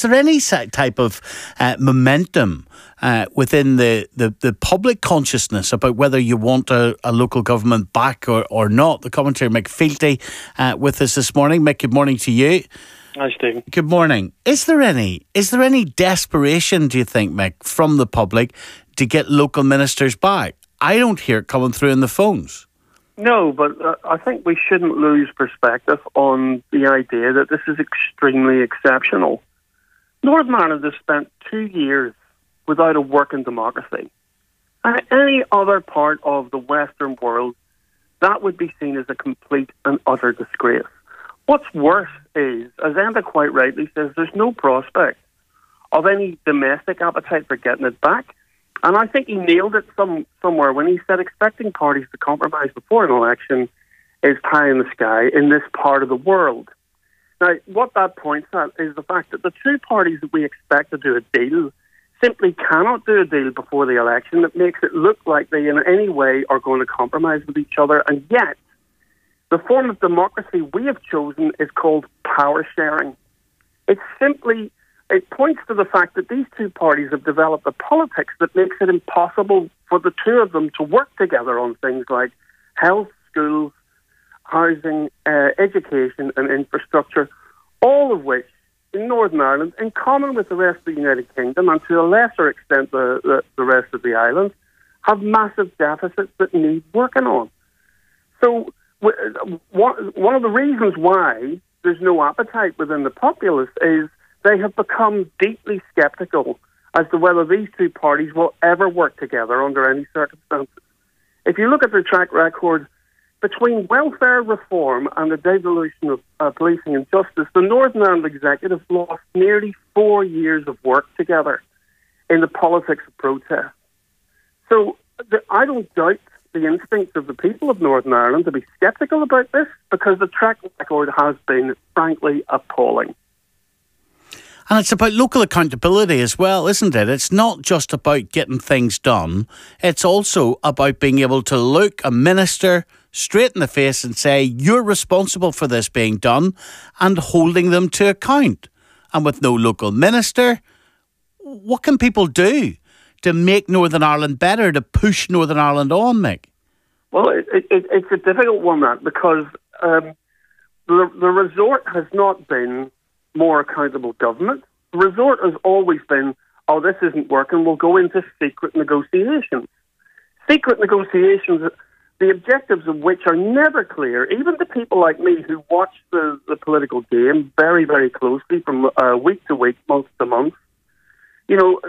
Is there any type of momentum within the public consciousness about whether you want a local government back or not? The commentator Mick Fealty with us this morning. Mick, good morning to you. Hi, Stephen. Good morning. Is there any desperation, do you think, Mick, from the public to get local ministers back? I don't hear it coming through in the phones. No, but I think we shouldn't lose perspective on the idea that this is extremely exceptional. Northern Ireland has spent 2 years without a working democracy. And any other part of the Western world, that would be seen as a complete and utter disgrace. What's worse is, as Enda quite rightly says, there's no prospect of any domestic appetite for getting it back. And I think he nailed it somewhere when he said expecting parties to compromise before an election is pie in the sky in this part of the world. Now, what that points at is the fact that the two parties that we expect to do a deal simply cannot do a deal before the election that makes it look like they in any way are going to compromise with each other. And yet, the form of democracy we have chosen is called power sharing. It points to the fact that these two parties have developed a politics that makes it impossible for the two of them to work together on things like health, schools, housing, education and infrastructure, all of which in Northern Ireland, in common with the rest of the United Kingdom and to a lesser extent the rest of the island, have massive deficits that need working on. So one of the reasons why there's no appetite within the populace is they have become deeply sceptical as to whether these two parties will ever work together under any circumstances. If you look at their track record, between welfare reform and the devolution of policing and justice, the Northern Ireland Executive lost nearly 4 years of work together in the politics of protest. So I don't doubt the instincts of the people of Northern Ireland to be sceptical about this, because the track record has been, frankly, appalling. And it's about local accountability as well, isn't it? It's not just about getting things done. It's also about being able to look a minister straight in the face and say, you're responsible for this being done, and holding them to account. And with no local minister, what can people do to make Northern Ireland better, to push Northern Ireland on, Mick? Well, it's a difficult one, that, because the resort has not been more accountable government. The resort has always been, oh, this isn't working, we'll go into secret negotiations. Secret negotiations, the objectives of which are never clear, even to people like me who watch the political game very, very closely from week to week, month to month. You know,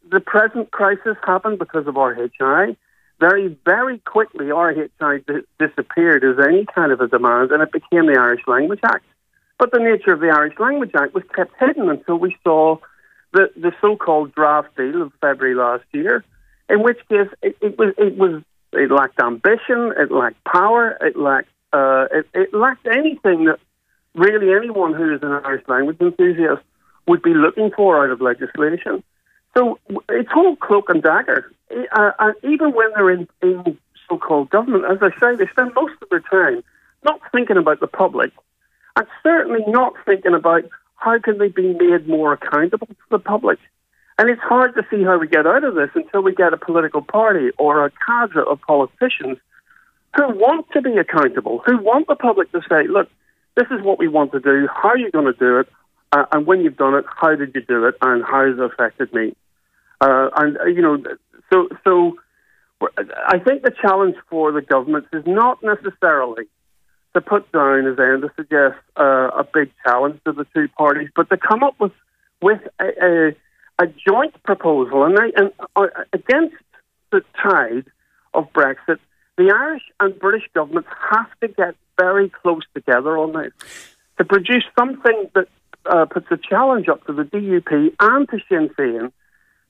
the present crisis happened because of RHI. Very, very quickly, RHI disappeared as any kind of a demand, and it became the Irish Language Act. But the nature of the Irish Language Act was kept hidden until we saw the so-called draft deal of February last year, in which case it lacked ambition, it lacked power, it lacked anything that really anyone who is an Irish language enthusiast would be looking for out of legislation. So it's all cloak and dagger. And even when they're in so-called government, as I say, they spend most of their time not thinking about the public, and certainly not thinking about how can they be made more accountable to the public. And it's hard to see how we get out of this until we get a political party or a cadre of politicians who want to be accountable, who want the public to say, look, this is what we want to do, how are you going to do it, and when you've done it, how did you do it, and how has it affected me? So I think the challenge for the government is not necessarily to put down, as Enda suggests, a big challenge to the two parties, but to come up with a joint proposal. And against the tide of Brexit, the Irish and British governments have to get very close together on this to produce something that puts a challenge up to the DUP and to Sinn Féin,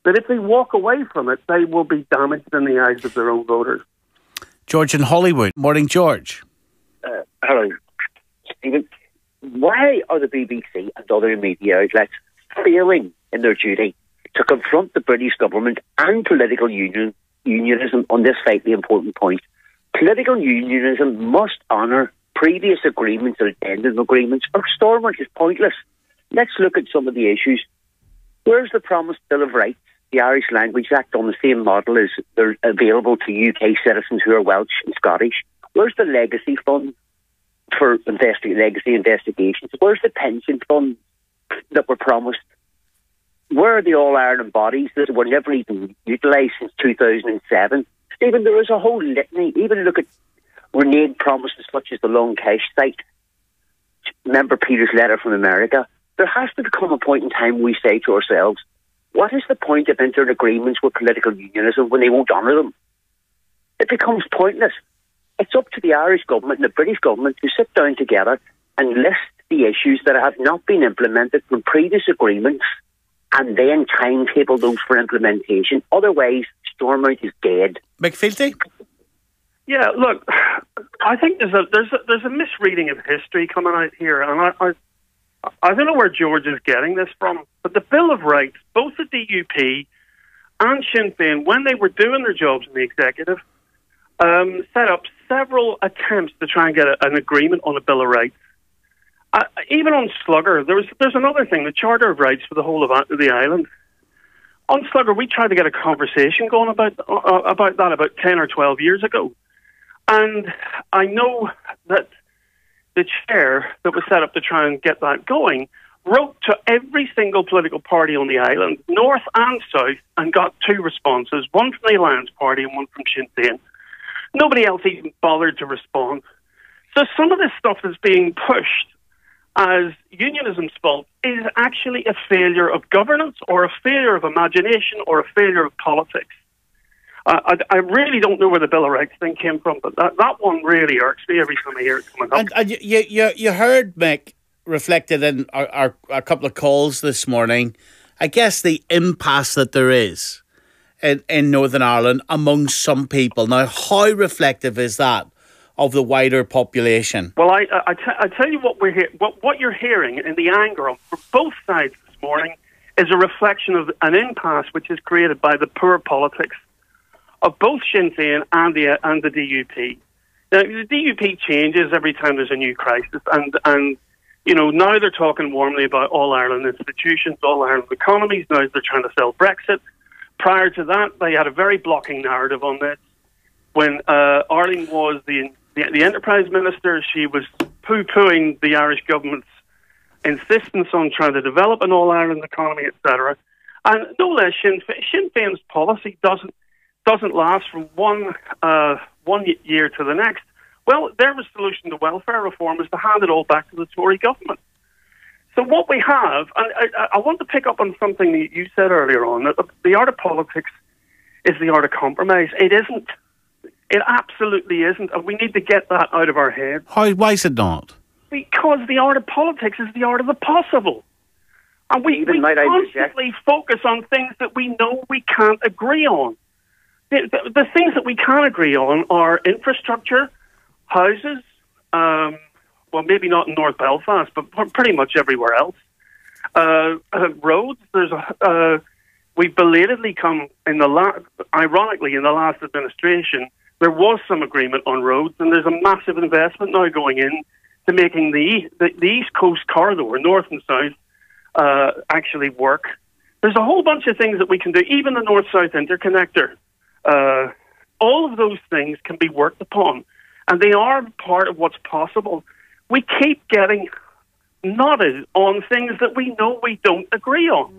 that if they walk away from it, they will be damaged in the eyes of their own voters. George in Hollywood. Morning, George. Hello, Stephen. Why are the BBC and other media outlets failing in their duty to confront the British government and political unionism on this vitally important point? Political unionism must honour previous agreements or addendum agreements, or storming is pointless. Let's look at some of the issues. Where's the promised Bill of Rights, the Irish Language Act, on the same model as they're available to UK citizens who are Welsh and Scottish? Where's the legacy fund for legacy investigations? Where's the pension fund that were promised? Where are the All-Ireland bodies that were never even utilised since 2007? Stephen, there is a whole litany. Even look at reneged promises such as the Long Cash site. Remember Peter's letter from America? There has to become a point in time we say to ourselves, what is the point of entering agreements with political unionism when they won't honour them? It becomes pointless. It's up to the Irish government and the British government to sit down together and list the issues that have not been implemented from previous agreements and then timetable those for implementation. Otherwise, Stormont is dead. Mick Fealty? Yeah, look, I think there's a misreading of history coming out here, and I don't know where George is getting this from, but the Bill of Rights, both the DUP and Sinn Féin, when they were doing their jobs in the executive, set up several attempts to try and get an agreement on a Bill of Rights. Even on Slugger, there's another thing, the Charter of Rights for the whole of the island. On Slugger, we tried to get a conversation going about that about 10 or 12 years ago. And I know that the chair that was set up to try and get that going wrote to every single political party on the island, north and south, and got two responses, one from the Alliance Party and one from Sinn Féin. Nobody else even bothered to respond. So some of this stuff that's being pushed as unionism's fault is actually a failure of governance or a failure of imagination or a failure of politics. I really don't know where the Bill of Rights thing came from, but that one really irks me every time I hear it coming up. And you heard, Mick, reflected in our couple of calls this morning, I guess the impasse that there is in Northern Ireland among some people. Now, how reflective is that of the wider population? Well, I tell you what you're hearing in the anger on both sides this morning is a reflection of an impasse which is created by the poor politics of both Sinn Féin and the DUP. Now, the DUP changes every time there's a new crisis, and you know, now they're talking warmly about all-Ireland institutions, all-Ireland economies. Now they're trying to sell Brexit. Prior to that, they had a very blocking narrative on this. When Arlene was the enterprise minister, she was poo-pooing the Irish government's insistence on trying to develop an all-Ireland economy, etc. And no less, Sinn Féin's policy doesn't last from one year to the next. Well, their solution to welfare reform is to hand it all back to the Tory government. So what we have, and I want to pick up on something that you said earlier on, that the art of politics is the art of compromise. It isn't. It absolutely isn't, and we need to get that out of our heads. Why is it not? Because the art of politics is the art of the possible. And we constantly focus on things that we know we can't agree on. The things that we can agree on are infrastructure, houses, well, maybe not in North Belfast, but pretty much everywhere else. Roads, we belatedly come ironically, in the last administration, there was some agreement on roads, and there's a massive investment now going in to making the East Coast corridor, north and south, actually work. There's a whole bunch of things that we can do, even the north-south interconnector. All of those things can be worked upon, and they are part of what's possible. We keep getting nodded on things that we know we don't agree on.